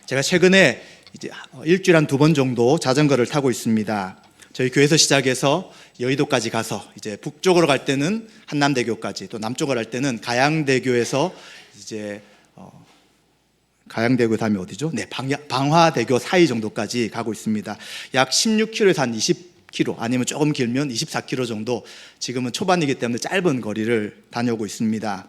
제가 최근에 이제 일주일에 한 2번 정도 자전거를 타고 있습니다. 저희 교회에서 시작해서 여의도까지 가서 이제 북쪽으로 갈 때는 한남대교까지, 또 남쪽으로 갈 때는 가양대교에서 이제 가양대교 다음에 어디죠? 네, 방화대교 사이 정도까지 가고 있습니다. 약 16km에서 한 20km, 아니면 조금 길면 24km 정도, 지금은 초반이기 때문에 짧은 거리를 다녀오고 있습니다.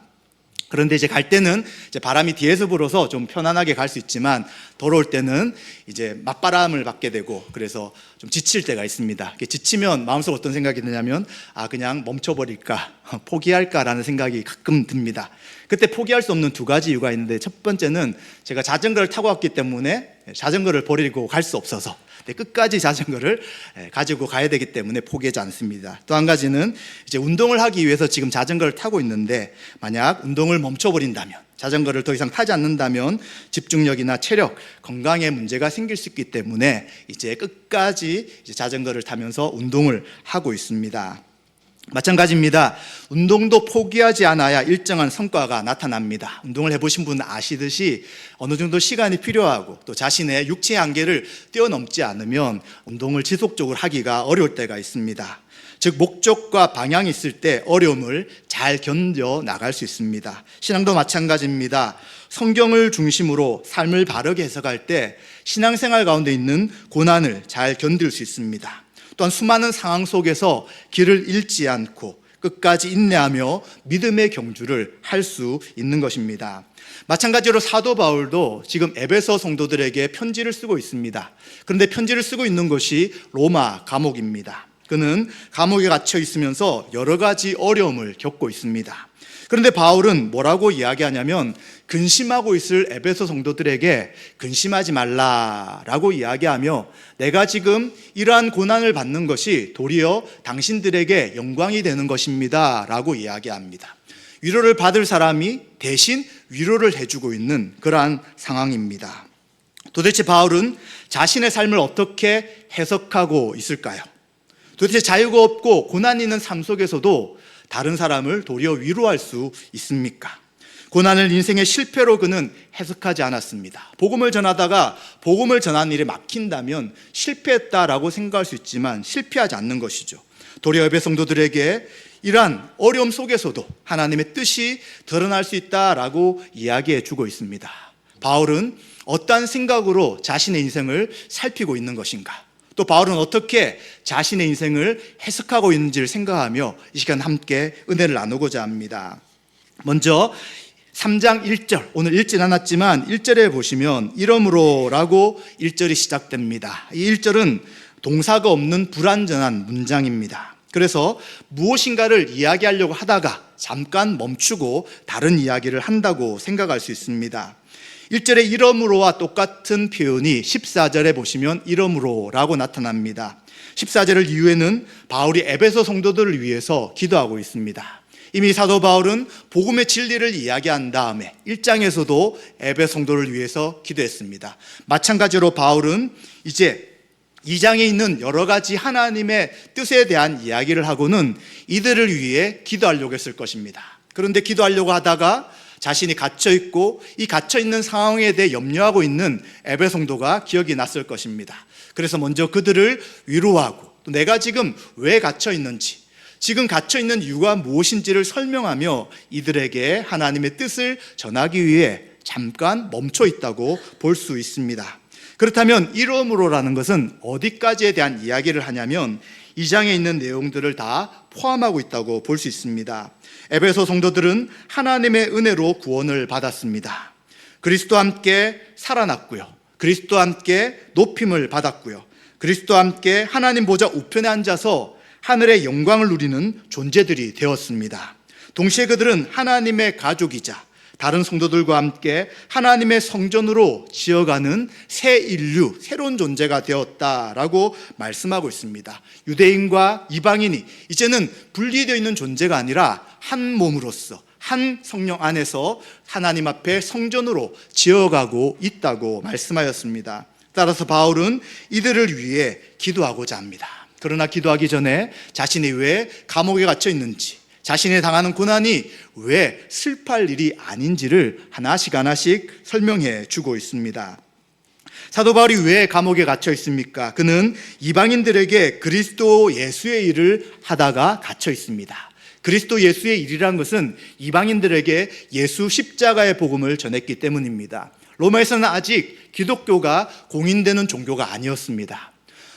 그런데 이제 갈 때는 이제 바람이 뒤에서 불어서 좀 편안하게 갈 수 있지만, 돌아올 때는 이제 맞바람을 받게 되고, 그래서 좀 지칠 때가 있습니다. 지치면 마음속에 어떤 생각이 드냐면, 그냥 멈춰버릴까, 포기할까라는 생각이 가끔 듭니다. 그때 포기할 수 없는 2가지 이유가 있는데, 첫 번째는 제가 자전거를 타고 왔기 때문에 자전거를 버리고 갈 수 없어서 끝까지 자전거를 가지고 가야 되기 때문에 포기하지 않습니다. 또 한 가지는 이제 운동을 하기 위해서 지금 자전거를 타고 있는데, 만약 운동을 멈춰버린다면, 자전거를 더 이상 타지 않는다면 집중력이나 체력, 건강에 문제가 생길 수 있기 때문에 이제 끝까지 이제 자전거를 타면서 운동을 하고 있습니다. 마찬가지입니다. 운동도 포기하지 않아야 일정한 성과가 나타납니다. 운동을 해보신 분은 아시듯이 어느 정도 시간이 필요하고, 또 자신의 육체의 한계를 뛰어넘지 않으면 운동을 지속적으로 하기가 어려울 때가 있습니다. 즉, 목적과 방향이 있을 때 어려움을 잘 견뎌 나갈 수 있습니다. 신앙도 마찬가지입니다. 성경을 중심으로 삶을 바르게 해석할 때 신앙생활 가운데 있는 고난을 잘 견딜 수 있습니다. 또한 수많은 상황 속에서 길을 잃지 않고 끝까지 인내하며 믿음의 경주를 할 수 있는 것입니다. 마찬가지로 사도 바울도 지금 에베소 성도들에게 편지를 쓰고 있습니다. 그런데 편지를 쓰고 있는 것이 로마 감옥입니다. 그는 감옥에 갇혀 있으면서 여러 가지 어려움을 겪고 있습니다. 그런데 바울은 뭐라고 이야기하냐면, 근심하고 있을 에베소 성도들에게 근심하지 말라라고 이야기하며, 내가 지금 이러한 고난을 받는 것이 도리어 당신들에게 영광이 되는 것입니다 라고 이야기합니다. 위로를 받을 사람이 대신 위로를 해주고 있는 그러한 상황입니다. 도대체 바울은 자신의 삶을 어떻게 해석하고 있을까요? 도대체 자유가 없고 고난이 있는 삶 속에서도 다른 사람을 도리어 위로할 수 있습니까? 고난을 인생의 실패로 그는 해석하지 않았습니다. 복음을 전하다가 복음을 전하는 일에 막힌다면 실패했다라고 생각할 수 있지만 실패하지 않는 것이죠. 도리어 에베소 성도들에게 이러한 어려움 속에서도 하나님의 뜻이 드러날 수 있다라고 이야기해 주고 있습니다. 바울은 어떠한 생각으로 자신의 인생을 살피고 있는 것인가? 또 바울은 어떻게 자신의 인생을 해석하고 있는지를 생각하며 이 시간 함께 은혜를 나누고자 합니다. 먼저 3장 1절, 오늘 읽진 않았지만 1절에 보시면 이러므로 라고 1절이 시작됩니다. 이 1절은 동사가 없는 불완전한 문장입니다. 그래서 무엇인가를 이야기하려고 하다가 잠깐 멈추고 다른 이야기를 한다고 생각할 수 있습니다. 1절의 이러므로와 똑같은 표현이 14절에 보시면 이러므로라고 나타납니다. 14절을 이후에는 바울이 에베소 성도들을 위해서 기도하고 있습니다. 이미 사도 바울은 복음의 진리를 이야기한 다음에 1장에서도 에베소 성도를 위해서 기도했습니다. 마찬가지로 바울은 이제 2장에 있는 여러 가지 하나님의 뜻에 대한 이야기를 하고는 이들을 위해 기도하려고 했을 것입니다. 그런데 기도하려고 하다가 자신이 갇혀있고 이 갇혀있는 상황에 대해 염려하고 있는 에베소 성도가 기억이 났을 것입니다. 그래서 먼저 그들을 위로하고, 또 내가 지금 왜 갇혀있는지, 지금 갇혀있는 이유가 무엇인지를 설명하며 이들에게 하나님의 뜻을 전하기 위해 잠깐 멈춰있다고 볼 수 있습니다. 그렇다면 이러므로라는 것은 어디까지에 대한 이야기를 하냐면 2장에 있는 내용들을 다 포함하고 있다고 볼 수 있습니다. 에베소 성도들은 하나님의 은혜로 구원을 받았습니다. 그리스도와 함께 살아났고요, 그리스도와 함께 높임을 받았고요, 그리스도와 함께 하나님 보좌 우편에 앉아서 하늘의 영광을 누리는 존재들이 되었습니다. 동시에 그들은 하나님의 가족이자 다른 성도들과 함께 하나님의 성전으로 지어가는 새 인류, 새로운 존재가 되었다라고 말씀하고 있습니다. 유대인과 이방인이 이제는 분리되어 있는 존재가 아니라 한 몸으로서 한 성령 안에서 하나님 앞에 성전으로 지어가고 있다고 말씀하였습니다. 따라서 바울은 이들을 위해 기도하고자 합니다. 그러나 기도하기 전에 자신이 왜 감옥에 갇혀 있는지, 자신이 당하는 고난이 왜 슬퍼할 일이 아닌지를 하나씩 하나씩 설명해 주고 있습니다. 사도 바울이 왜 감옥에 갇혀 있습니까? 그는 이방인들에게 그리스도 예수의 일을 하다가 갇혀 있습니다. 그리스도 예수의 일이란 것은 이방인들에게 예수 십자가의 복음을 전했기 때문입니다. 로마에서는 아직 기독교가 공인되는 종교가 아니었습니다.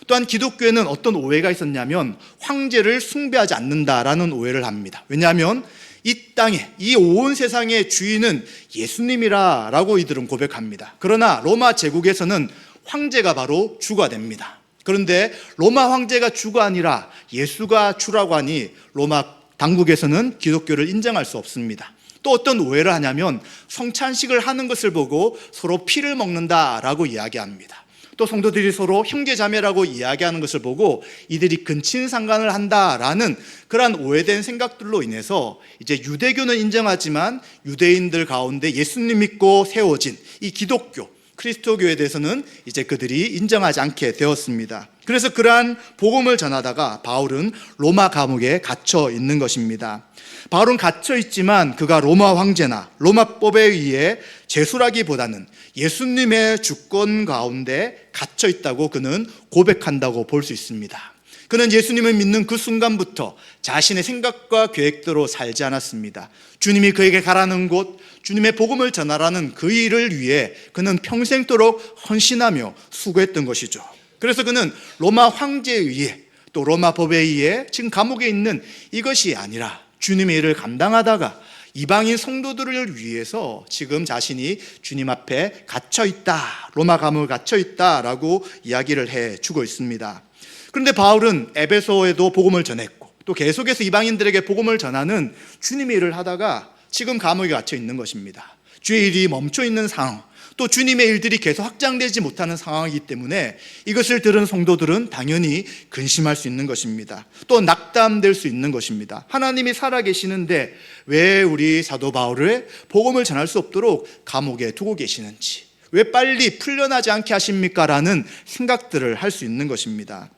또한 기독교에는 어떤 오해가 있었냐면 황제를 숭배하지 않는다라는 오해를 합니다. 왜냐하면 이 땅에, 이 온 세상의 주인은 예수님이라고 이들은 고백합니다. 그러나 로마 제국에서는 황제가 바로 주가 됩니다. 그런데 로마 황제가 주가 아니라 예수가 주라고 하니 로마 당국에서는 기독교를 인정할 수 없습니다. 또 어떤 오해를 하냐면 성찬식을 하는 것을 보고 서로 피를 먹는다라고 이야기합니다. 또 성도들이 서로 형제자매라고 이야기하는 것을 보고 이들이 근친상간을 한다라는 그러한 오해된 생각들로 인해서 이제 유대교는 인정하지만 유대인들 가운데 예수님 믿고 세워진 이 기독교, 그리스도교에 대해서는 이제 그들이 인정하지 않게 되었습니다. 그래서 그러한 복음을 전하다가 바울은 로마 감옥에 갇혀 있는 것입니다. 바울은 갇혀 있지만 그가 로마 황제나 로마법에 의해 제수라기보다는 예수님의 주권 가운데 갇혀 있다고 그는 고백한다고 볼 수 있습니다. 그는 예수님을 믿는 그 순간부터 자신의 생각과 계획대로 살지 않았습니다. 주님이 그에게 가라는 곳, 주님의 복음을 전하라는 그 일을 위해 그는 평생도록 헌신하며 수고했던 것이죠. 그래서 그는 로마 황제에 의해 또 로마 법에 의해 지금 감옥에 있는 이것이 아니라 주님의 일을 감당하다가 이방인 성도들을 위해서 지금 자신이 주님 앞에 갇혀있다, 로마 감옥에 갇혀있다라고 이야기를 해주고 있습니다. 그런데 바울은 에베소에도 복음을 전했고 또 계속해서 이방인들에게 복음을 전하는 주님의 일을 하다가 지금 감옥에 갇혀 있는 것입니다. 주의 일이 멈춰 있는 상황, 또 주님의 일들이 계속 확장되지 못하는 상황이기 때문에 이것을 들은 성도들은 당연히 근심할 수 있는 것입니다. 또 낙담될 수 있는 것입니다. 하나님이 살아계시는데 왜 우리 사도 바울을 복음을 전할 수 없도록 감옥에 두고 계시는지, 왜 빨리 풀려나지 않게 하십니까? 라는 생각들을 할 수 있는 것입니다.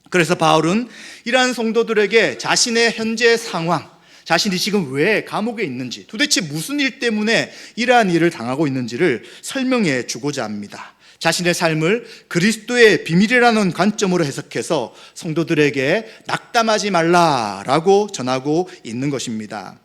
그래서 바울은 이러한 성도들에게 자신의 현재 상황, 자신이 지금 왜 감옥에 있는지, 도대체 무슨 일 때문에 이러한 일을 당하고 있는지를 설명해 주고자 합니다. 자신의 삶을 그리스도의 비밀이라는 관점으로 해석해서 성도들에게 낙담하지 말라라고 전하고 있는 것입니다.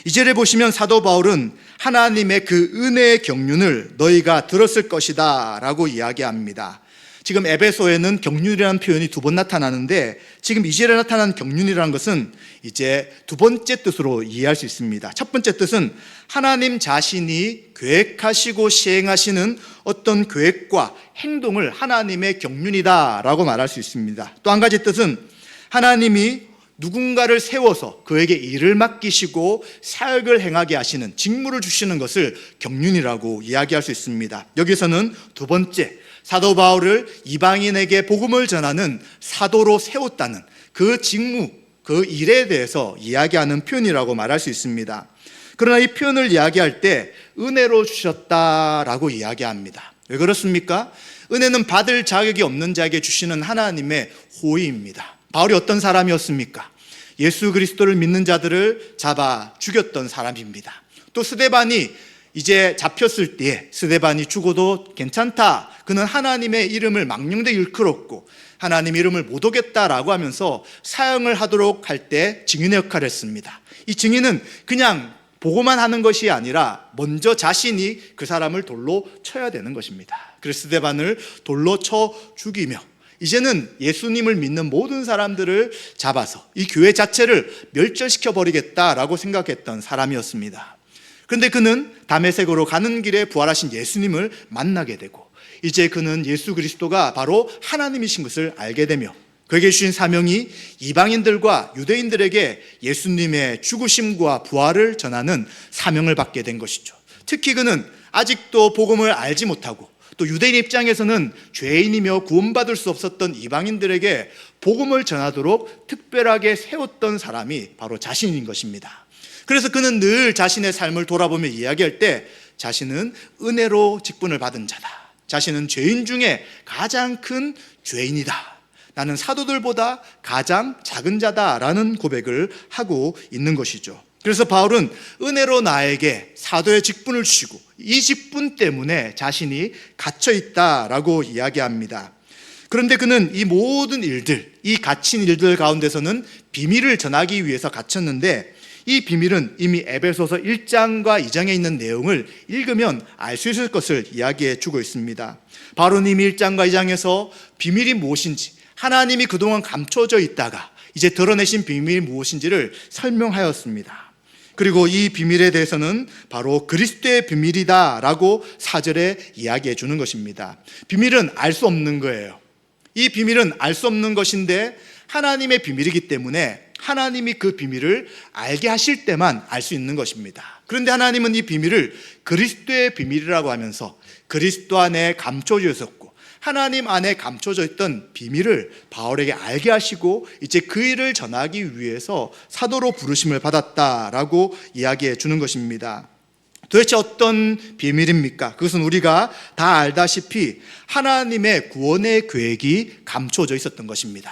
이절에 보시면 사도 바울은 하나님의 그 은혜의 경륜을 너희가 들었을 것이다 라고 이야기합니다. 지금 에베소에는 경륜이라는 표현이 두 번 나타나는데 지금 2절에 나타난 경륜이라는 것은 이제 두 번째 뜻으로 이해할 수 있습니다. 첫 번째 뜻은 하나님 자신이 계획하시고 시행하시는 어떤 계획과 행동을 하나님의 경륜이다라고 말할 수 있습니다. 또 한 가지 뜻은 하나님이 누군가를 세워서 그에게 일을 맡기시고 사역을 행하게 하시는, 직무를 주시는 것을 경륜이라고 이야기할 수 있습니다. 여기서는 두 번째, 사도 바울을 이방인에게 복음을 전하는 사도로 세웠다는 그 직무, 그 일에 대해서 이야기하는 표현이라고 말할 수 있습니다. 그러나 이 표현을 이야기할 때 은혜로 주셨다라고 이야기합니다. 왜 그렇습니까? 은혜는 받을 자격이 없는 자에게 주시는 하나님의 호의입니다. 바울이 어떤 사람이었습니까? 예수 그리스도를 믿는 자들을 잡아 죽였던 사람입니다. 또 스데반이 이제 잡혔을 때에 스데반이 죽어도 괜찮다, 그는 하나님의 이름을 망령되게 일컬었고 하나님 이름을 못 오겠다라고 하면서 사형을 하도록 할 때 증인의 역할을 했습니다. 이 증인은 그냥 보고만 하는 것이 아니라 먼저 자신이 그 사람을 돌로 쳐야 되는 것입니다. 그래서 스데반을 돌로 쳐 죽이며 이제는 예수님을 믿는 모든 사람들을 잡아서 이 교회 자체를 멸절시켜 버리겠다라고 생각했던 사람이었습니다. 그런데 그는 다메섹으로 가는 길에 부활하신 예수님을 만나게 되고 이제 그는 예수 그리스도가 바로 하나님이신 것을 알게 되며 그에게 주신 사명이 이방인들과 유대인들에게 예수님의 죽으심과 부활을 전하는 사명을 받게 된 것이죠. 특히 그는 아직도 복음을 알지 못하고 또 유대인 입장에서는 죄인이며 구원받을 수 없었던 이방인들에게 복음을 전하도록 특별하게 세웠던 사람이 바로 자신인 것입니다. 그래서 그는 늘 자신의 삶을 돌아보며 이야기할 때 자신은 은혜로 직분을 받은 자다, 자신은 죄인 중에 가장 큰 죄인이다, 나는 사도들보다 가장 작은 자다라는 고백을 하고 있는 것이죠. 그래서 바울은 은혜로 나에게 사도의 직분을 주시고 이 직분 때문에 자신이 갇혀 있다라고 이야기합니다. 그런데 그는 이 모든 일들, 이 갇힌 일들 가운데서는 비밀을 전하기 위해서 갇혔는데, 이 비밀은 이미 에베소서 1장과 2장에 있는 내용을 읽으면 알 수 있을 것을 이야기해 주고 있습니다. 바울은 이미 1장과 2장에서 비밀이 무엇인지, 하나님이 그동안 감춰져 있다가 이제 드러내신 비밀이 무엇인지를 설명하였습니다. 그리고 이 비밀에 대해서는 바로 그리스도의 비밀이다라고 4절에 이야기해 주는 것입니다. 비밀은 알 수 없는 거예요. 이 비밀은 알 수 없는 것인데 하나님의 비밀이기 때문에 하나님이 그 비밀을 알게 하실 때만 알 수 있는 것입니다. 그런데 하나님은 이 비밀을 그리스도의 비밀이라고 하면서 그리스도 안에 감춰져 있었고 하나님 안에 감춰져 있던 비밀을 바울에게 알게 하시고 이제 그 일을 전하기 위해서 사도로 부르심을 받았다라고 이야기해 주는 것입니다. 도대체 어떤 비밀입니까? 그것은 우리가 다 알다시피 하나님의 구원의 계획이 감춰져 있었던 것입니다.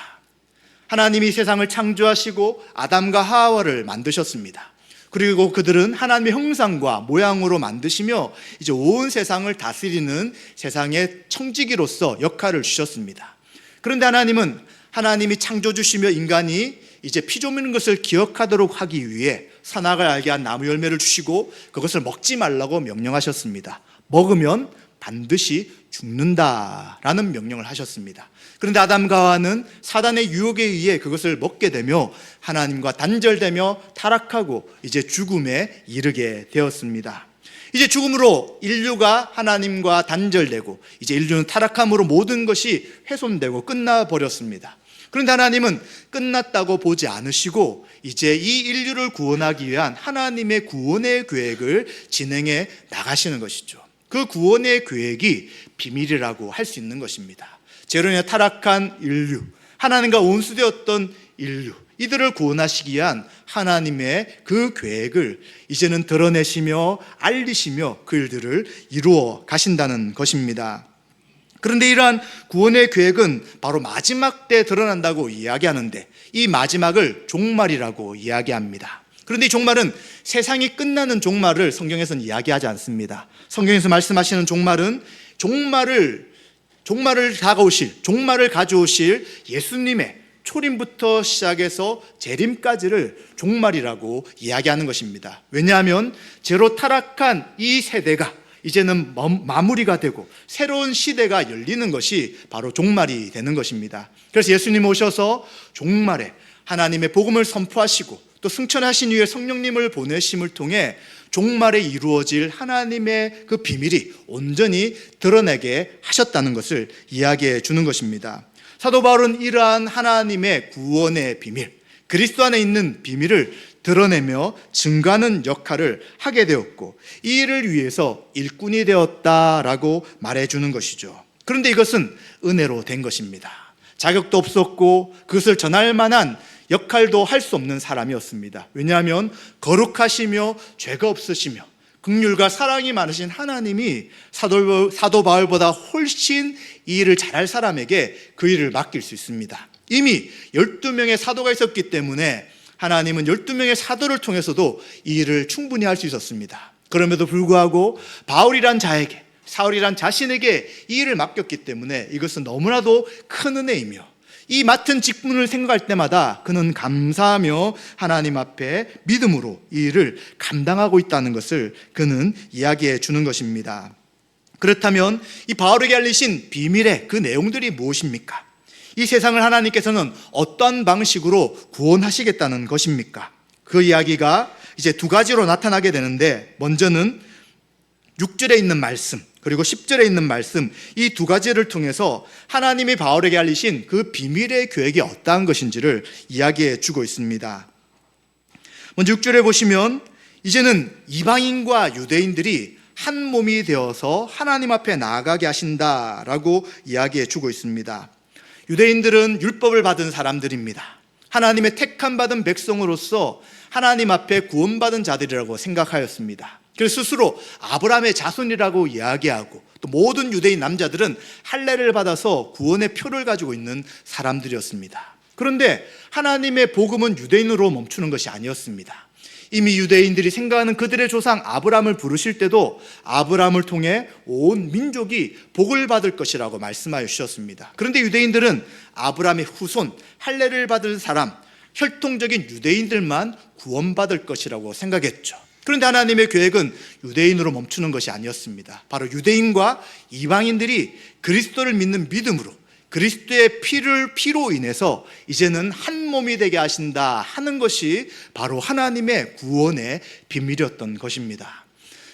하나님이 세상을 창조하시고 아담과 하와를 만드셨습니다. 그리고 그들은 하나님의 형상과 모양으로 만드시며 이제 온 세상을 다스리는 세상의 청지기로서 역할을 주셨습니다. 그런데 하나님은 하나님이 창조주시며 인간이 이제 피조물 것을 기억하도록 하기 위해 선악을 알게 한 나무 열매를 주시고 그것을 먹지 말라고 명령하셨습니다. 먹으면 반드시 죽는다라는 명령을 하셨습니다. 그런데 아담과 하와는 사단의 유혹에 의해 그것을 먹게 되며 하나님과 단절되며 타락하고 이제 죽음에 이르게 되었습니다. 이제 죽음으로 인류가 하나님과 단절되고 이제 인류는 타락함으로 모든 것이 훼손되고 끝나버렸습니다. 그런데 하나님은 끝났다고 보지 않으시고 이제 이 인류를 구원하기 위한 하나님의 구원의 계획을 진행해 나가시는 것이죠. 그 구원의 계획이 비밀이라고 할 수 있는 것입니다. 죄로 인해 타락한 인류, 하나님과 온수되었던 인류, 이들을 구원하시기 위한 하나님의 그 계획을 이제는 드러내시며 알리시며 그 일들을 이루어 가신다는 것입니다. 그런데 이러한 구원의 계획은 바로 마지막 때 드러난다고 이야기하는데 이 마지막을 종말이라고 이야기합니다. 그런데 이 종말은 세상이 끝나는 종말을 성경에서는 이야기하지 않습니다. 성경에서 말씀하시는 종말은 종말을 가져오실 예수님의 초림부터 시작해서 재림까지를 종말이라고 이야기하는 것입니다. 왜냐하면 죄로 타락한 이 세대가 이제는 마무리가 되고 새로운 시대가 열리는 것이 바로 종말이 되는 것입니다. 그래서 예수님 오셔서 종말에 하나님의 복음을 선포하시고 또 승천하신 이후에 성령님을 보내심을 통해 종말에 이루어질 하나님의 그 비밀이 온전히 드러내게 하셨다는 것을 이야기해 주는 것입니다. 사도 바울은 이러한 하나님의 구원의 비밀, 그리스도 안에 있는 비밀을 드러내며 증거하는 역할을 하게 되었고 이 일을 위해서 일꾼이 되었다라고 말해주는 것이죠. 그런데 이것은 은혜로 된 것입니다. 자격도 없었고 그것을 전할 만한 역할도 할 수 없는 사람이었습니다. 왜냐하면 거룩하시며 죄가 없으시며 긍휼과 사랑이 많으신 하나님이 사도 바울보다 훨씬 이 일을 잘할 사람에게 그 일을 맡길 수 있습니다. 이미 12명의 사도가 있었기 때문에 하나님은 12명의 사도를 통해서도 이 일을 충분히 할 수 있었습니다. 그럼에도 불구하고 바울이란 자에게, 사울이란 자신에게 이 일을 맡겼기 때문에 이것은 너무나도 큰 은혜이며 이 맡은 직분을 생각할 때마다 그는 감사하며 하나님 앞에 믿음으로 이 일을 감당하고 있다는 것을 그는 이야기해 주는 것입니다. 그렇다면 이 바울에게 알리신 비밀의 그 내용들이 무엇입니까? 이 세상을 하나님께서는 어떤 방식으로 구원하시겠다는 것입니까? 그 이야기가 이제 두 가지로 나타나게 되는데 먼저는 6절에 있는 말씀 그리고 10절에 있는 말씀 이 두 가지를 통해서 하나님이 바울에게 알리신 그 비밀의 계획이 어떠한 것인지를 이야기해 주고 있습니다. 먼저 6절에 보시면 이제는 이방인과 유대인들이 한 몸이 되어서 하나님 앞에 나아가게 하신다라고 이야기해 주고 있습니다. 유대인들은 율법을 받은 사람들입니다. 하나님의 택함 받은 백성으로서 하나님 앞에 구원받은 자들이라고 생각하였습니다. 그래서 스스로 아브라함의 자손이라고 이야기하고 또 모든 유대인 남자들은 할례를 받아서 구원의 표를 가지고 있는 사람들이었습니다. 그런데 하나님의 복음은 유대인으로 멈추는 것이 아니었습니다. 이미 유대인들이 생각하는 그들의 조상 아브라함을 부르실 때도 아브라함을 통해 온 민족이 복을 받을 것이라고 말씀하여 주셨습니다. 그런데 유대인들은 아브라함의 후손, 할례를 받을 사람, 혈통적인 유대인들만 구원받을 것이라고 생각했죠. 그런데 하나님의 계획은 유대인으로 멈추는 것이 아니었습니다. 바로 유대인과 이방인들이 그리스도를 믿는 믿음으로, 그리스도의 피로 인해서 이제는 한 몸이 되게 하신다 하는 것이 바로 하나님의 구원의 비밀이었던 것입니다.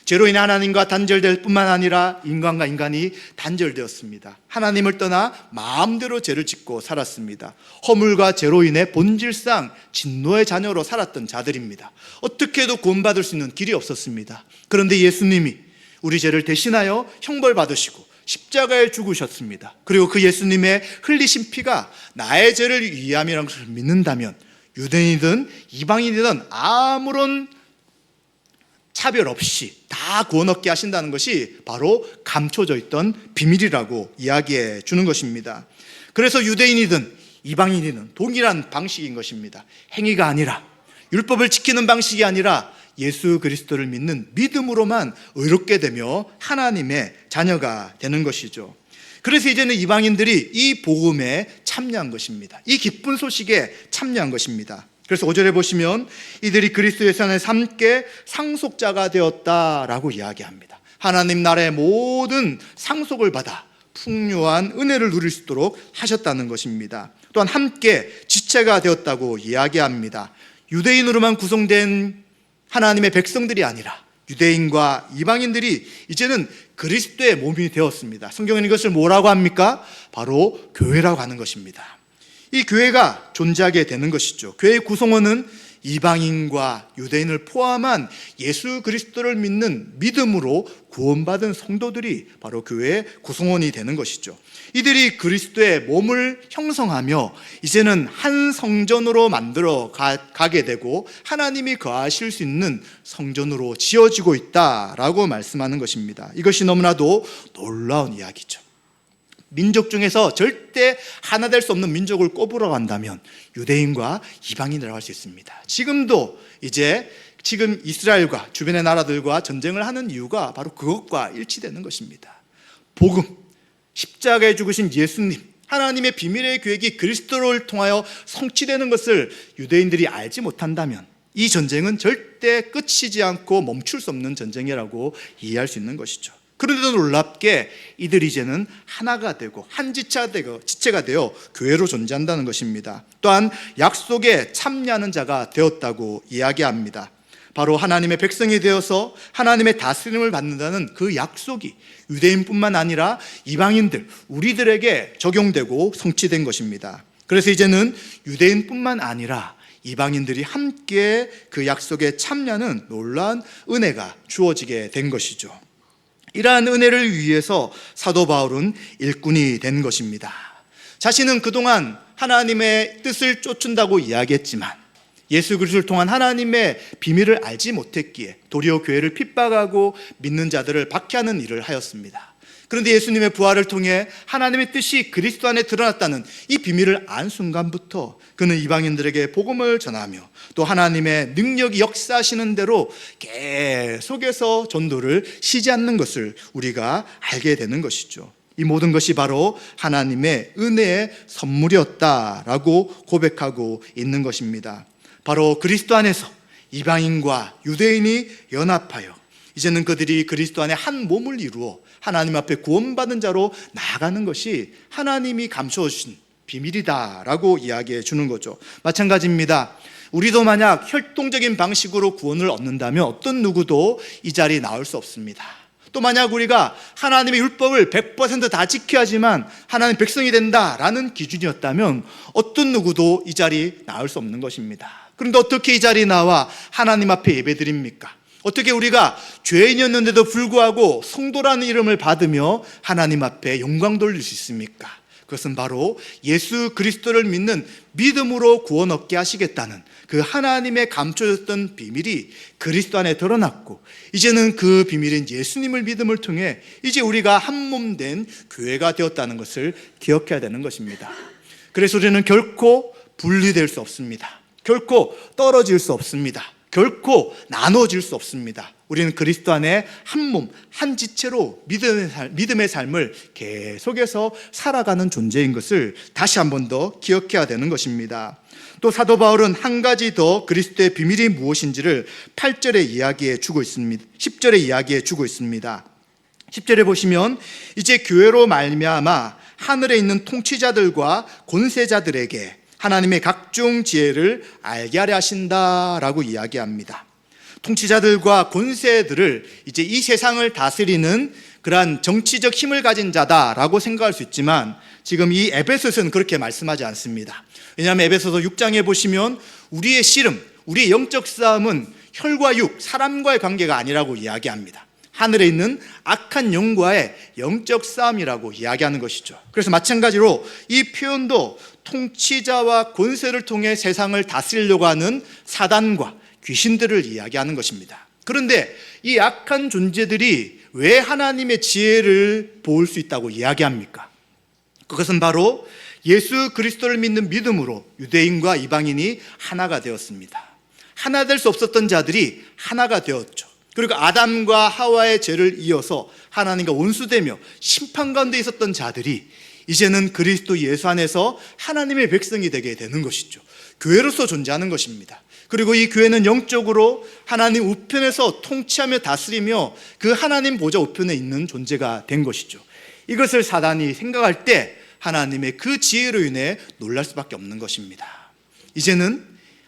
죄로 인해 하나님과 단절될 뿐만 아니라 인간과 인간이 단절되었습니다. 하나님을 떠나 마음대로 죄를 짓고 살았습니다. 허물과 죄로 인해 본질상 진노의 자녀로 살았던 자들입니다. 어떻게 해도 구원받을 수 있는 길이 없었습니다. 그런데 예수님이 우리 죄를 대신하여 형벌받으시고 십자가에 죽으셨습니다. 그리고 그 예수님의 흘리신 피가 나의 죄를 위함이라는 것을 믿는다면 유대인이든 이방인이든 아무런 차별 없이 다 구원 얻게 하신다는 것이 바로 감춰져 있던 비밀이라고 이야기해 주는 것입니다. 그래서 유대인이든 이방인이든 동일한 방식인 것입니다. 행위가 아니라, 율법을 지키는 방식이 아니라 예수 그리스도를 믿는 믿음으로만 의롭게 되며 하나님의 자녀가 되는 것이죠. 그래서 이제는 이방인들이 이 복음에 참여한 것입니다. 이 기쁜 소식에 참여한 것입니다. 그래서 5절에 보시면 이들이 그리스도의 안에서 함께 상속자가 되었다라고 이야기합니다. 하나님 나라의 모든 상속을 받아 풍요한 은혜를 누릴 수 있도록 하셨다는 것입니다. 또한 함께 지체가 되었다고 이야기합니다. 유대인으로만 구성된 하나님의 백성들이 아니라 유대인과 이방인들이 이제는 그리스도의 몸이 되었습니다. 성경은 이것을 뭐라고 합니까? 바로 교회라고 하는 것입니다. 이 교회가 존재하게 되는 것이죠. 교회의 구성원은 이방인과 유대인을 포함한 예수 그리스도를 믿는 믿음으로 구원받은 성도들이 바로 교회의 구성원이 되는 것이죠. 이들이 그리스도의 몸을 형성하며 이제는 한 성전으로 만들어 가게 되고 하나님이 거하실 수 있는 성전으로 지어지고 있다라고 말씀하는 것입니다. 이것이 너무나도 놀라운 이야기죠. 민족 중에서 절대 하나 될 수 없는 민족을 꼽으러 간다면 유대인과 이방인이라고 할 수 있습니다. 지금도 지금 이스라엘과 주변의 나라들과 전쟁을 하는 이유가 바로 그것과 일치되는 것입니다. 복음, 십자가에 죽으신 예수님, 하나님의 비밀의 계획이 그리스도를 통하여 성취되는 것을 유대인들이 알지 못한다면 이 전쟁은 절대 끝이지 않고 멈출 수 없는 전쟁이라고 이해할 수 있는 것이죠. 그런데도 놀랍게 이들이 이제는 하나가 되고 한 지체가 되어 교회로 존재한다는 것입니다. 또한 약속에 참여하는 자가 되었다고 이야기합니다. 바로 하나님의 백성이 되어서 하나님의 다스림을 받는다는 그 약속이 유대인뿐만 아니라 이방인들, 우리들에게 적용되고 성취된 것입니다. 그래서 이제는 유대인뿐만 아니라 이방인들이 함께 그 약속에 참여하는 놀라운 은혜가 주어지게 된 것이죠. 이러한 은혜를 위해서 사도 바울은 일꾼이 된 것입니다. 자신은 그동안 하나님의 뜻을 쫓는다고 이야기했지만 예수 그리스도를 통한 하나님의 비밀을 알지 못했기에 도리어 교회를 핍박하고 믿는 자들을 박해하는 일을 하였습니다. 그런데 예수님의 부활을 통해 하나님의 뜻이 그리스도 안에 드러났다는 이 비밀을 안 순간부터 그는 이방인들에게 복음을 전하며 또 하나님의 능력이 역사하시는 대로 계속해서 전도를 쉬지 않는 것을 우리가 알게 되는 것이죠. 이 모든 것이 바로 하나님의 은혜의 선물이었다라고 고백하고 있는 것입니다. 바로 그리스도 안에서 이방인과 유대인이 연합하여 이제는 그들이 그리스도 안에 한 몸을 이루어 하나님 앞에 구원받은 자로 나아가는 것이 하나님이 감춰주신 비밀이다라고 이야기해 주는 거죠. 마찬가지입니다. 우리도 만약 혈통적인 방식으로 구원을 얻는다면 어떤 누구도 이 자리에 나올 수 없습니다. 또 만약 우리가 하나님의 율법을 100% 지켜야지만 하나님 백성이 된다라는 기준이었다면 어떤 누구도 이 자리에 나올 수 없는 것입니다. 그런데 어떻게 이 자리에 나와 하나님 앞에 예배드립니까? 어떻게 우리가 죄인이었는데도 불구하고 성도라는 이름을 받으며 하나님 앞에 영광 돌릴 수 있습니까? 그것은 바로 예수 그리스도를 믿는 믿음으로 구원 얻게 하시겠다는 그 하나님의 감춰졌던 비밀이 그리스도 안에 드러났고 이제는 그 비밀인 예수님을 믿음을 통해 이제 우리가 한 몸 된 교회가 되었다는 것을 기억해야 되는 것입니다. 그래서 우리는 결코 분리될 수 없습니다. 결코 떨어질 수 없습니다. 결코 나눠질 수 없습니다. 우리는 그리스도 안에 한 몸, 한 지체로 믿음의 삶을 계속해서 살아가는 존재인 것을 다시 한 번 더 기억해야 되는 것입니다. 또 사도 바울은 한 가지 더 그리스도의 비밀이 무엇인지를 8절에 이야기해 주고 있습니다. 10절에 이야기해 주고 있습니다. 10절에 보시면 이제 교회로 말미암아 하늘에 있는 통치자들과 권세자들에게 하나님의 각종 지혜를 알게 하려 하신다라고 이야기합니다. 통치자들과 권세들을 이제 이 세상을 다스리는 그러한 정치적 힘을 가진 자다라고 생각할 수 있지만 지금 이 에베소서는 그렇게 말씀하지 않습니다. 왜냐하면 에베소서 6장에 보시면 우리의 씨름, 우리의 영적 싸움은 혈과 육, 사람과의 관계가 아니라고 이야기합니다. 하늘에 있는 악한 영과의 영적 싸움이라고 이야기하는 것이죠. 그래서 마찬가지로 이 표현도 통치자와 권세를 통해 세상을 다스리려고 하는 사단과 귀신들을 이야기하는 것입니다. 그런데 이 악한 존재들이 왜 하나님의 지혜를 보일 수 있다고 이야기합니까? 그것은 바로 예수 그리스도를 믿는 믿음으로 유대인과 이방인이 하나가 되었습니다. 하나 될 수 없었던 자들이 하나가 되었죠. 그리고 아담과 하와의 죄를 이어서 하나님과 원수되며 심판 가운데 있었던 자들이 이제는 그리스도 예수 안에서 하나님의 백성이 되게 되는 것이죠. 교회로서 존재하는 것입니다. 그리고 이 교회는 영적으로 하나님 우편에서 통치하며 다스리며 그 하나님 보좌 우편에 있는 존재가 된 것이죠. 이것을 사단이 생각할 때 하나님의 그 지혜로 인해 놀랄 수밖에 없는 것입니다. 이제는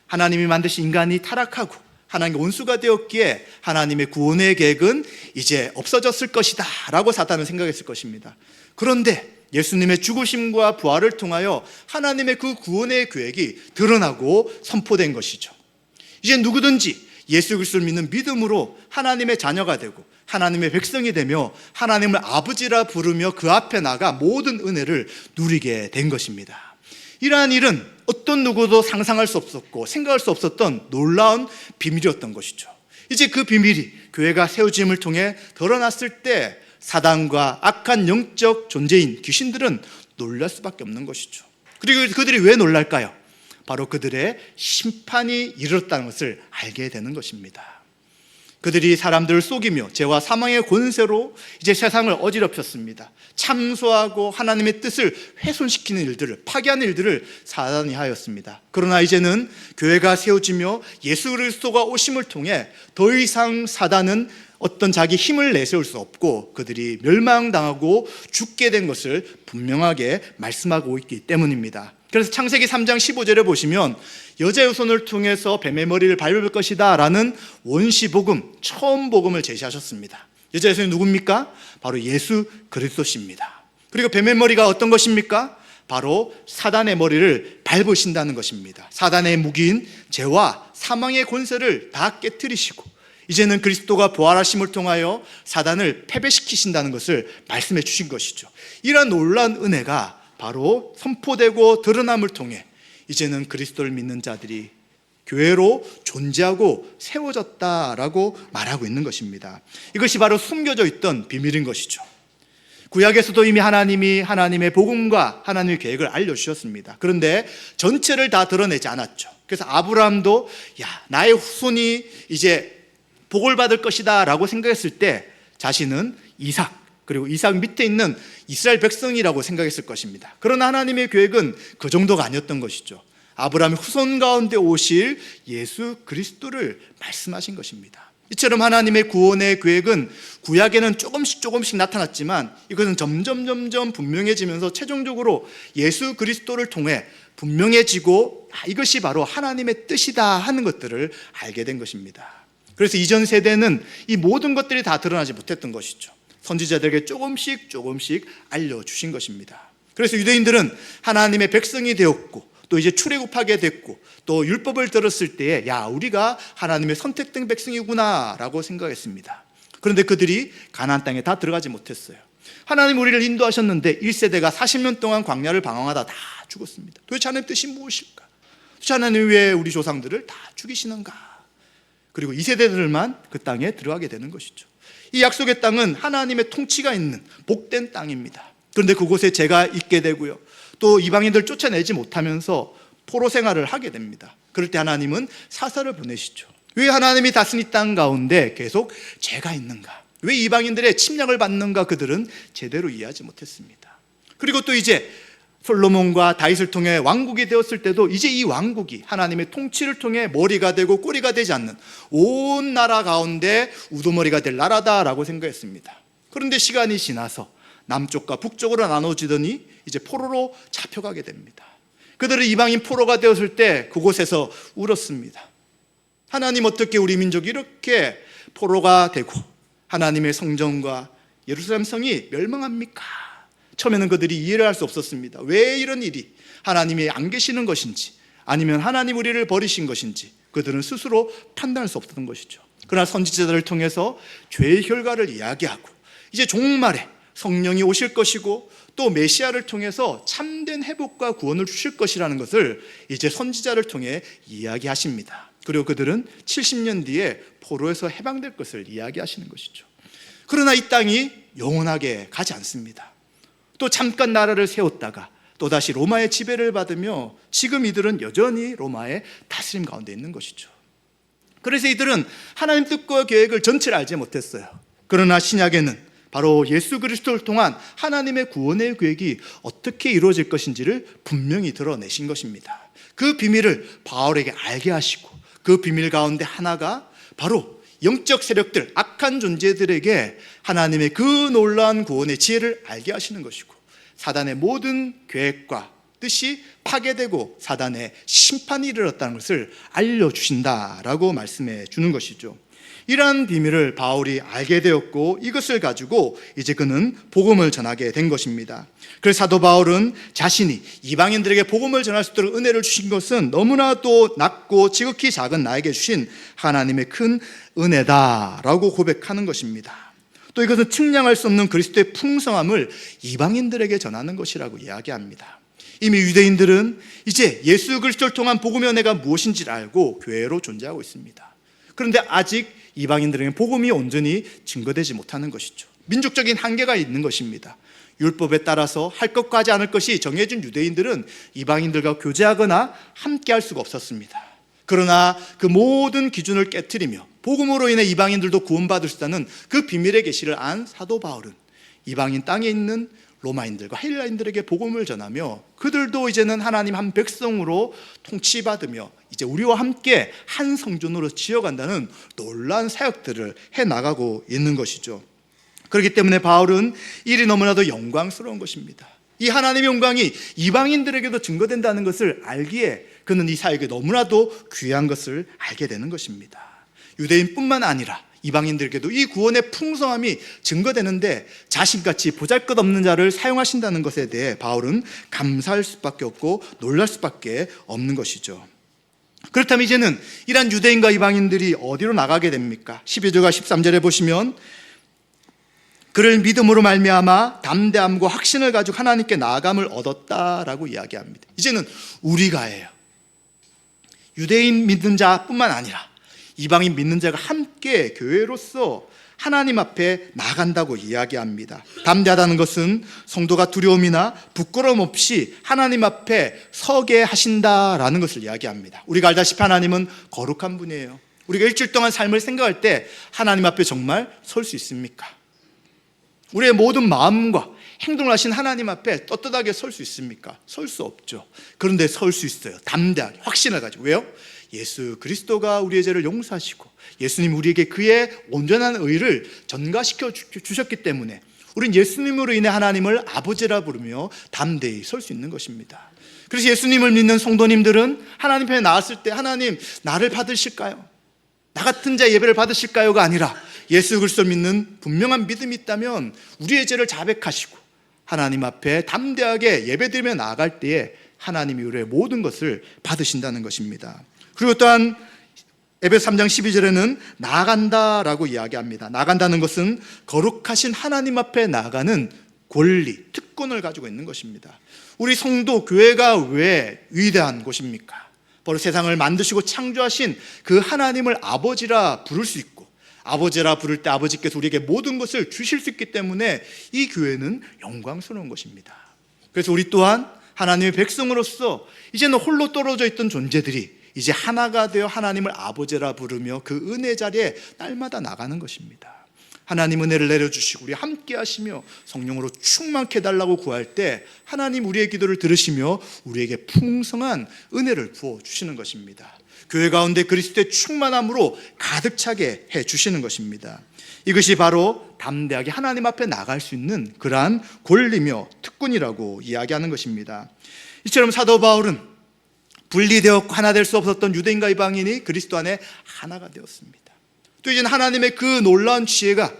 하나님이 만드신 인간이 타락하고 하나님의 원수가 되었기에 하나님의 구원의 계획은 이제 없어졌을 것이다 라고 사단은 생각했을 것입니다. 그런데 예수님의 죽으심과 부활을 통하여 하나님의 그 구원의 계획이 드러나고 선포된 것이죠. 이제 누구든지 예수 그리스도를 믿는 믿음으로 하나님의 자녀가 되고 하나님의 백성이 되며 하나님을 아버지라 부르며 그 앞에 나가 모든 은혜를 누리게 된 것입니다. 이러한 일은 어떤 누구도 상상할 수 없었고 생각할 수 없었던 놀라운 비밀이었던 것이죠. 이제 그 비밀이 교회가 세워짐을 통해 드러났을 때 사단과 악한 영적 존재인 귀신들은 놀랄 수밖에 없는 것이죠. 그리고 그들이 왜 놀랄까요? 바로 그들의 심판이 이르렀다는 것을 알게 되는 것입니다. 그들이 사람들을 속이며 죄와 사망의 권세로 이제 세상을 어지럽혔습니다. 참소하고 하나님의 뜻을 훼손시키는 일들을, 파괴하는 일들을 사단이 하였습니다. 그러나 이제는 교회가 세워지며 예수 그리스도가 오심을 통해 더 이상 사단은 어떤 자기 힘을 내세울 수 없고 그들이 멸망당하고 죽게 된 것을 분명하게 말씀하고 있기 때문입니다. 그래서 창세기 3장 15절에 보시면 여자의 손을 통해서 뱀의 머리를 밟을 것이다 라는 원시복음, 처음 복음을 제시하셨습니다. 여자의 손이 누굽니까? 바로 예수 그리스도십니다. 그리고 뱀의 머리가 어떤 것입니까? 바로 사단의 머리를 밟으신다는 것입니다. 사단의 무기인 죄와 사망의 권세를 다 깨뜨리시고 이제는 그리스도가 부활하심을 통하여 사단을 패배시키신다는 것을 말씀해 주신 것이죠. 이러한 놀라운 은혜가 바로 선포되고 드러남을 통해 이제는 그리스도를 믿는 자들이 교회로 존재하고 세워졌다라고 말하고 있는 것입니다. 이것이 바로 숨겨져 있던 비밀인 것이죠. 구약에서도 이미 하나님이 하나님의 복음과 하나님의 계획을 알려주셨습니다. 그런데 전체를 다 드러내지 않았죠. 그래서 아브라함도 나의 후손이 이제 복을 받을 것이다 라고 생각했을 때 자신은 이삭, 그리고 이삭 밑에 있는 이스라엘 백성이라고 생각했을 것입니다. 그러나 하나님의 계획은 그 정도가 아니었던 것이죠. 아브라함의 후손 가운데 오실 예수 그리스도를 말씀하신 것입니다. 이처럼 하나님의 구원의 계획은 구약에는 조금씩 나타났지만 이것은 점점 분명해지면서 최종적으로 예수 그리스도를 통해 분명해지고 이것이 바로 하나님의 뜻이다 하는 것들을 알게 된 것입니다. 그래서 이전 세대는 이 모든 것들이 다 드러나지 못했던 것이죠. 선지자들에게 조금씩 알려주신 것입니다. 그래서 유대인들은 하나님의 백성이 되었고 또 이제 출애굽하게 됐고 또 율법을 들었을 때에 우리가 하나님의 선택된 백성이구나 라고 생각했습니다. 그런데 그들이 가나안 땅에 다 들어가지 못했어요. 하나님 우리를 인도하셨는데 1세대가 40년 동안 광야를 방황하다 다 죽었습니다. 도대체 하나님의 뜻이 무엇일까? 도대체 하나님 왜 우리 조상들을 다 죽이시는가? 그리고 2세대들만 그 땅에 들어가게 되는 것이죠. 이 약속의 땅은 하나님의 통치가 있는 복된 땅입니다. 그런데 그곳에 죄가 있게 되고요. 또 이방인들 쫓아내지 못하면서 포로 생활을 하게 됩니다. 그럴 때 하나님은 사사를 보내시죠. 왜 하나님이 다스린 땅 가운데 계속 죄가 있는가? 왜 이방인들의 침략을 받는가? 그들은 제대로 이해하지 못했습니다. 그리고 또 이제 솔로몬과 다윗을 통해 왕국이 되었을 때도 이제 이 왕국이 하나님의 통치를 통해 머리가 되고 꼬리가 되지 않는 온 나라 가운데 우두머리가 될 나라다라고 생각했습니다. 그런데 시간이 지나서 남쪽과 북쪽으로 나눠지더니 이제 포로로 잡혀가게 됩니다. 그들은 이방인 포로가 되었을 때 그곳에서 울었습니다. 하나님, 어떻게 우리 민족이 이렇게 포로가 되고 하나님의 성전과 예루살렘 성이 멸망합니까? 처음에는 그들이 이해를 할 수 없었습니다. 왜 이런 일이 하나님이 안 계시는 것인지, 아니면 하나님 우리를 버리신 것인지 그들은 스스로 판단할 수 없었던 것이죠. 그러나 선지자들을 통해서 죄의 결과를 이야기하고 이제 종말에 성령이 오실 것이고 또 메시아를 통해서 참된 회복과 구원을 주실 것이라는 것을 이제 선지자를 통해 이야기하십니다. 그리고 그들은 70년 뒤에 포로에서 해방될 것을 이야기하시는 것이죠. 그러나 이 땅이 영원하게 가지 않습니다. 또 잠깐 나라를 세웠다가 또다시 로마의 지배를 받으며 지금 이들은 여전히 로마의 다스림 가운데 있는 것이죠. 그래서 이들은 하나님 뜻과 계획을 전체를 알지 못했어요. 그러나 신약에는 바로 예수 그리스도를 통한 하나님의 구원의 계획이 어떻게 이루어질 것인지를 분명히 드러내신 것입니다. 그 비밀을 바울에게 알게 하시고 그 비밀 가운데 하나가 바로 영적 세력들, 악한 존재들에게 하나님의 그 놀라운 구원의 지혜를 알게 하시는 것이고 사단의 모든 계획과 뜻이 파괴되고 사단의 심판이 이르렀다는 것을 알려주신다라고 말씀해 주는 것이죠. 이러한 비밀을 바울이 알게 되었고 이것을 가지고 이제 그는 복음을 전하게 된 것입니다. 그래서 사도 바울은 자신이 이방인들에게 복음을 전할 수 있도록 은혜를 주신 것은 너무나도 낮고 지극히 작은 나에게 주신 하나님의 큰 은혜다라고 고백하는 것입니다. 또 이것은 측량할 수 없는 그리스도의 풍성함을 이방인들에게 전하는 것이라고 이야기합니다. 이미 유대인들은 이제 예수 그리스도를 통한 복음의 은혜가 무엇인지를 알고 교회로 존재하고 있습니다. 그런데 아직 이방인들에게 복음이 온전히 증거되지 못하는 것이죠. 민족적인 한계가 있는 것입니다. 율법에 따라서 할 것과 하지 않을 것이 정해진 유대인들은 이방인들과 교제하거나 함께할 수가 없었습니다. 그러나 그 모든 기준을 깨트리며 복음으로 인해 이방인들도 구원받을 수 있다는 그 비밀의 계시를 안 사도 바울은 이방인 땅에 있는 로마인들과 헬라인들에게 복음을 전하며 그들도 이제는 하나님 한 백성으로 통치받으며 이제 우리와 함께 한 성전으로 지어간다는 놀라운 사역들을 해나가고 있는 것이죠. 그렇기 때문에 바울은 일이 너무나도 영광스러운 것입니다. 이 하나님의 영광이 이방인들에게도 증거된다는 것을 알기에 그는 이 사역이 너무나도 귀한 것을 알게 되는 것입니다. 유대인뿐만 아니라 이방인들에게도 이 구원의 풍성함이 증거되는데 자신같이 보잘것없는 자를 사용하신다는 것에 대해 바울은 감사할 수밖에 없고 놀랄 수밖에 없는 것이죠. 그렇다면 이제는 이러한 유대인과 이방인들이 어디로 나가게 됩니까? 12절과 13절에 보시면 그를 믿음으로 말미암아 담대함과 확신을 가지고 하나님께 나아감을 얻었다라고 이야기합니다. 이제는 우리가예요. 유대인 믿는 자뿐만 아니라 이방인 믿는 자가 함께 교회로서 하나님 앞에 나간다고 이야기합니다. 담대하다는 것은 성도가 두려움이나 부끄러움 없이 하나님 앞에 서게 하신다라는 것을 이야기합니다. 우리가 알다시피 하나님은 거룩한 분이에요. 우리가 일주일 동안 삶을 생각할 때 하나님 앞에 정말 설 수 있습니까? 우리의 모든 마음과 행동을 하신 하나님 앞에 떳떳하게 설 수 있습니까? 설 수 없죠. 그런데 설 수 있어요. 담대하게, 확신을 가지고. 왜요? 예수 그리스도가 우리의 죄를 용서하시고 예수님 우리에게 그의 온전한 의를 전가시켜 주셨기 때문에 우린 예수님으로 인해 하나님을 아버지라 부르며 담대히 설 수 있는 것입니다. 그래서 예수님을 믿는 성도님들은 하나님 편에 나왔을 때 하나님 나를 받으실까요? 나 같은 자 예배를 받으실까요가 아니라 예수 그리스도를 믿는 분명한 믿음이 있다면 우리의 죄를 자백하시고 하나님 앞에 담대하게 예배드리며 나아갈 때에 하나님이 우리의 모든 것을 받으신다는 것입니다. 그리고 또한 에베소 3장 12절에는 나아간다라고 이야기합니다. 나아간다는 것은 거룩하신 하나님 앞에 나아가는 권리, 특권을 가지고 있는 것입니다. 우리 성도 교회가 왜 위대한 곳입니까? 바로 세상을 만드시고 창조하신 그 하나님을 아버지라 부를 수 있고 아버지라 부를 때 아버지께서 우리에게 모든 것을 주실 수 있기 때문에 이 교회는 영광스러운 것입니다. 그래서 우리 또한 하나님의 백성으로서 이제는 홀로 떨어져 있던 존재들이 이제 하나가 되어 하나님을 아버지라 부르며 그 은혜 자리에 날마다 나가는 것입니다. 하나님 은혜를 내려주시고 우리 함께 하시며 성령으로 충만케 해달라고 구할 때 하나님 우리의 기도를 들으시며 우리에게 풍성한 은혜를 부어주시는 것입니다. 교회 가운데 그리스도의 충만함으로 가득 차게 해주시는 것입니다. 이것이 바로 담대하게 하나님 앞에 나갈 수 있는 그러한 권리며 특권이라고 이야기하는 것입니다. 이처럼 사도 바울은 분리되었고 하나 될 수 없었던 유대인과 이방인이 그리스도 안에 하나가 되었습니다. 또 이제는 하나님의 그 놀라운 지혜가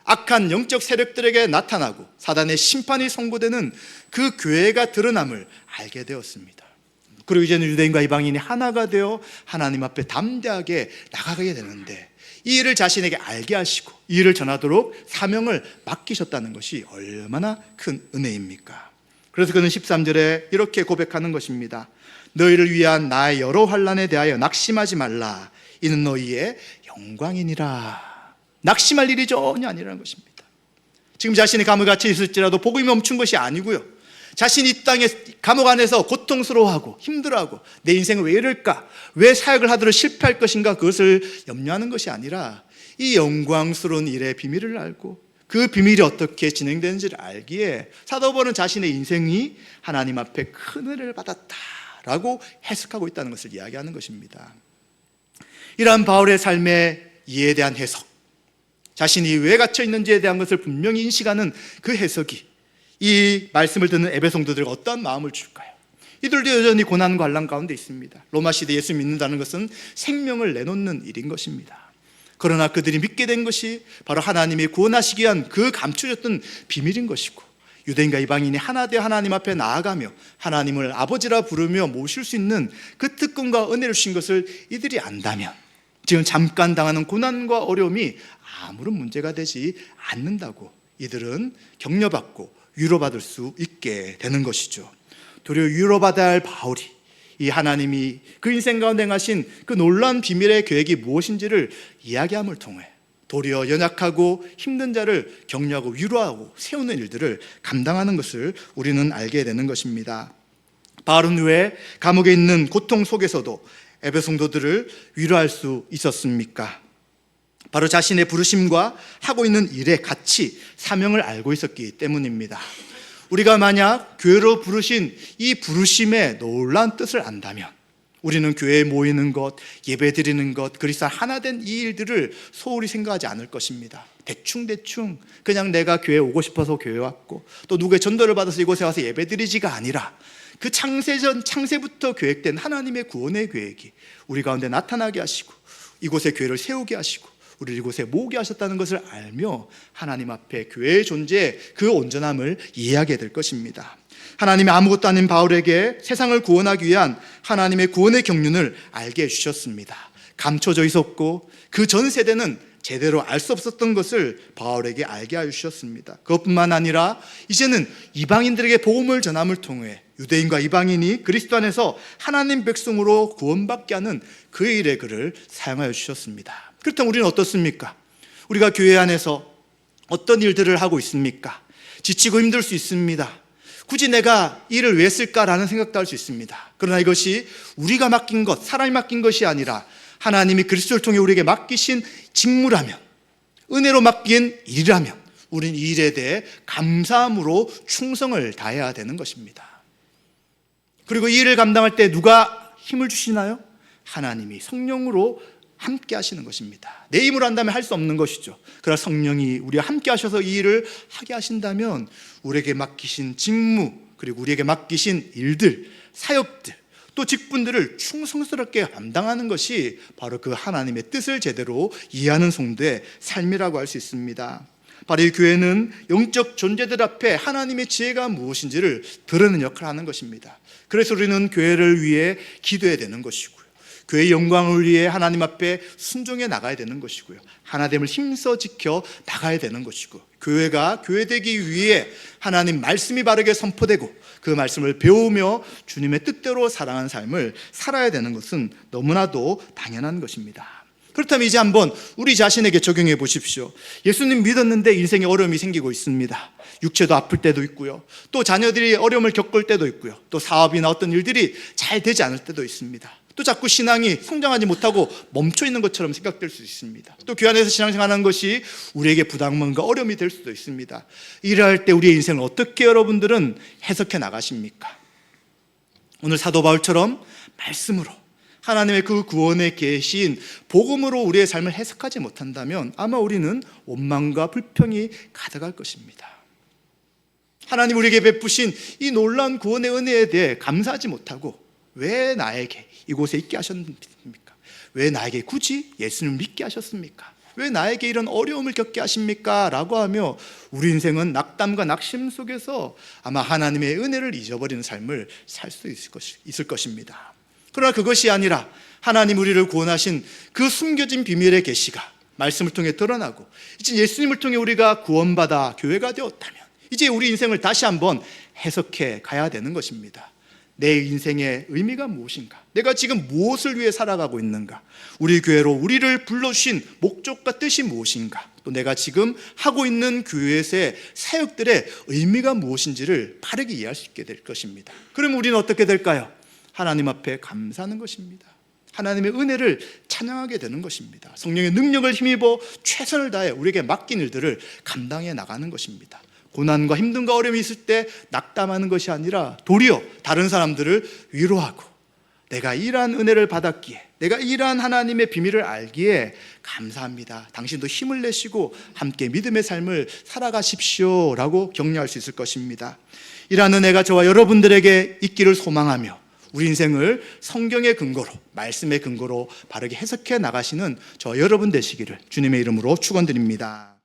악한 영적 세력들에게 나타나고 사단의 심판이 선고되는 그 교회가 드러남을 알게 되었습니다. 그리고 이제는 유대인과 이방인이 하나가 되어 하나님 앞에 담대하게 나가게 되는데 이 일을 자신에게 알게 하시고 이 일을 전하도록 사명을 맡기셨다는 것이 얼마나 큰 은혜입니까? 그래서 그는 13절에 이렇게 고백하는 것입니다. 너희를 위한 나의 여러 환난에 대하여 낙심하지 말라. 이는 너희의 영광이니라. 낙심할 일이 전혀 아니라는 것입니다. 지금 자신이 감옥에 갇혀 있을지라도 복음이 멈춘 것이 아니고요, 자신이 이 땅에 감옥 안에서 고통스러워하고 힘들어하고 내 인생은 왜 이럴까, 왜 사역을 하더라도 실패할 것인가, 그것을 염려하는 것이 아니라 이 영광스러운 일의 비밀을 알고 그 비밀이 어떻게 진행되는지를 알기에 사도 바울은 자신의 인생이 하나님 앞에 큰 은혜를 받았다라고 해석하고 있다는 것을 이야기하는 것입니다. 이러한 바울의 삶의 이해에 대한 해석, 자신이 왜 갇혀 있는지에 대한 것을 분명히 인식하는 그 해석이 이 말씀을 듣는 에베소 성도들에게 어떤 마음을 줄까요? 이들도 여전히 고난과 환난 가운데 있습니다. 로마 시대 예수 믿는다는 것은 생명을 내놓는 일인 것입니다. 그러나 그들이 믿게 된 것이 바로 하나님이 구원하시기 위한 그 감추셨던 비밀인 것이고, 유대인과 이방인이 하나 되어 하나님 앞에 나아가며 하나님을 아버지라 부르며 모실 수 있는 그 특권과 은혜를 주신 것을 이들이 안다면 지금 잠깐 당하는 고난과 어려움이 아무런 문제가 되지 않는다고 이들은 격려받고 위로받을 수 있게 되는 것이죠. 도리어 위로받아야 할 바울이 이 하나님이 그 인생 가운데 행하신 그 놀라운 비밀의 계획이 무엇인지를 이야기함을 통해 도리어 연약하고 힘든 자를 격려하고 위로하고 세우는 일들을 감당하는 것을 우리는 알게 되는 것입니다. 바울은 왜 감옥에 있는 고통 속에서도 에베소 성도들을 위로할 수 있었습니까? 바로 자신의 부르심과 하고 있는 일의 가치, 사명을 알고 있었기 때문입니다. 우리가 만약 교회로 부르신 이 부르심의 놀라운 뜻을 안다면 우리는 교회에 모이는 것, 예배 드리는 것, 그리스도 하나 된 이 일들을 소홀히 생각하지 않을 것입니다. 대충 그냥 내가 교회에 오고 싶어서 교회에 왔고 또 누구의 전도를 받아서 이곳에 와서 예배 드리지가 아니라 그 창세부터 계획된 하나님의 구원의 계획이 우리 가운데 나타나게 하시고 이곳에 교회를 세우게 하시고 우리를 이곳에 모으게 하셨다는 것을 알며 하나님 앞에 교회의 존재, 그 온전함을 이해하게 될 것입니다. 하나님이 아무것도 아닌 바울에게 세상을 구원하기 위한 하나님의 구원의 경륜을 알게 해주셨습니다. 감춰져 있었고 그 전 세대는 제대로 알 수 없었던 것을 바울에게 알게 해주셨습니다. 그것뿐만 아니라 이제는 이방인들에게 복음을 전함을 통해 유대인과 이방인이 그리스도 안에서 하나님 백성으로 구원받게 하는 그 일에 그를 사용하여 주셨습니다. 그렇다면 우리는 어떻습니까? 우리가 교회 안에서 어떤 일들을 하고 있습니까? 지치고 힘들 수 있습니다. 굳이 내가 이 일을 왜 했을까라는 생각도 할 수 있습니다. 그러나 이것이 우리가 맡긴 것, 사람이 맡긴 것이 아니라 하나님이 그리스도를 통해 우리에게 맡기신 직무라면, 은혜로 맡긴 일이라면 우리는 이 일에 대해 감사함으로 충성을 다해야 되는 것입니다. 그리고 이 일을 감당할 때 누가 힘을 주시나요? 하나님이 성령으로 함께 하시는 것입니다. 내 힘으로 한다면 할 수 없는 것이죠. 그러나 성령이 우리와 함께 하셔서 이 일을 하게 하신다면 우리에게 맡기신 직무, 그리고 우리에게 맡기신 일들, 사역들, 또 직분들을 충성스럽게 감당하는 것이 바로 그 하나님의 뜻을 제대로 이해하는 성도의 삶이라고 할 수 있습니다. 바로 이 교회는 영적 존재들 앞에 하나님의 지혜가 무엇인지를 드러내는 역할을 하는 것입니다. 그래서 우리는 교회를 위해 기도해야 되는 것이고요, 교회의 영광을 위해 하나님 앞에 순종해 나가야 되는 것이고요, 하나됨을 힘써 지켜 나가야 되는 것이고, 교회가 교회되기 위해 하나님 말씀이 바르게 선포되고 그 말씀을 배우며 주님의 뜻대로 살아가는 삶을 살아야 되는 것은 너무나도 당연한 것입니다. 그렇다면 이제 한번 우리 자신에게 적용해 보십시오. 예수님 믿었는데 인생에 어려움이 생기고 있습니다. 육체도 아플 때도 있고요, 또 자녀들이 어려움을 겪을 때도 있고요, 또 사업이나 어떤 일들이 잘 되지 않을 때도 있습니다. 또 자꾸 신앙이 성장하지 못하고 멈춰 있는 것처럼 생각될 수 있습니다. 또 교회 안에서 신앙생활하는 것이 우리에게 부담과 어려움이 될 수도 있습니다. 이러할 때 우리의 인생을 어떻게 여러분들은 해석해 나가십니까? 오늘 사도 바울처럼 말씀으로 하나님의 그 구원의 계시인 복음으로 우리의 삶을 해석하지 못한다면 아마 우리는 원망과 불평이 가득할 것입니다. 하나님 우리에게 베푸신 이 놀라운 구원의 은혜에 대해 감사하지 못하고 왜 나에게 이곳에 있게 하셨습니까? 왜 나에게 굳이 예수님을 믿게 하셨습니까? 왜 나에게 이런 어려움을 겪게 하십니까? 라고 하며 우리 인생은 낙담과 낙심 속에서 아마 하나님의 은혜를 잊어버리는 삶을 살 수 있을 것입니다. 그러나 그것이 아니라 하나님 우리를 구원하신 그 숨겨진 비밀의 계시가 말씀을 통해 드러나고 이제 예수님을 통해 우리가 구원받아 교회가 되었다면 이제 우리 인생을 다시 한번 해석해 가야 되는 것입니다. 내 인생의 의미가 무엇인가? 내가 지금 무엇을 위해 살아가고 있는가? 우리 교회로 우리를 불러주신 목적과 뜻이 무엇인가? 또 내가 지금 하고 있는 교회에서의 사역들의 의미가 무엇인지를 바르게 이해할 수 있게 될 것입니다. 그럼 우리는 어떻게 될까요? 하나님 앞에 감사하는 것입니다. 하나님의 은혜를 찬양하게 되는 것입니다. 성령의 능력을 힘입어 최선을 다해 우리에게 맡긴 일들을 감당해 나가는 것입니다. 고난과 힘듦과 어려움이 있을 때 낙담하는 것이 아니라 도리어 다른 사람들을 위로하고 내가 이러한 은혜를 받았기에, 내가 이러한 하나님의 비밀을 알기에 감사합니다. 당신도 힘을 내시고 함께 믿음의 삶을 살아가십시오 라고 격려할 수 있을 것입니다. 이러한 은혜가 저와 여러분들에게 있기를 소망하며 우리 인생을 성경의 근거로, 말씀의 근거로 바르게 해석해 나가시는 저 여러분 되시기를 주님의 이름으로 축원드립니다.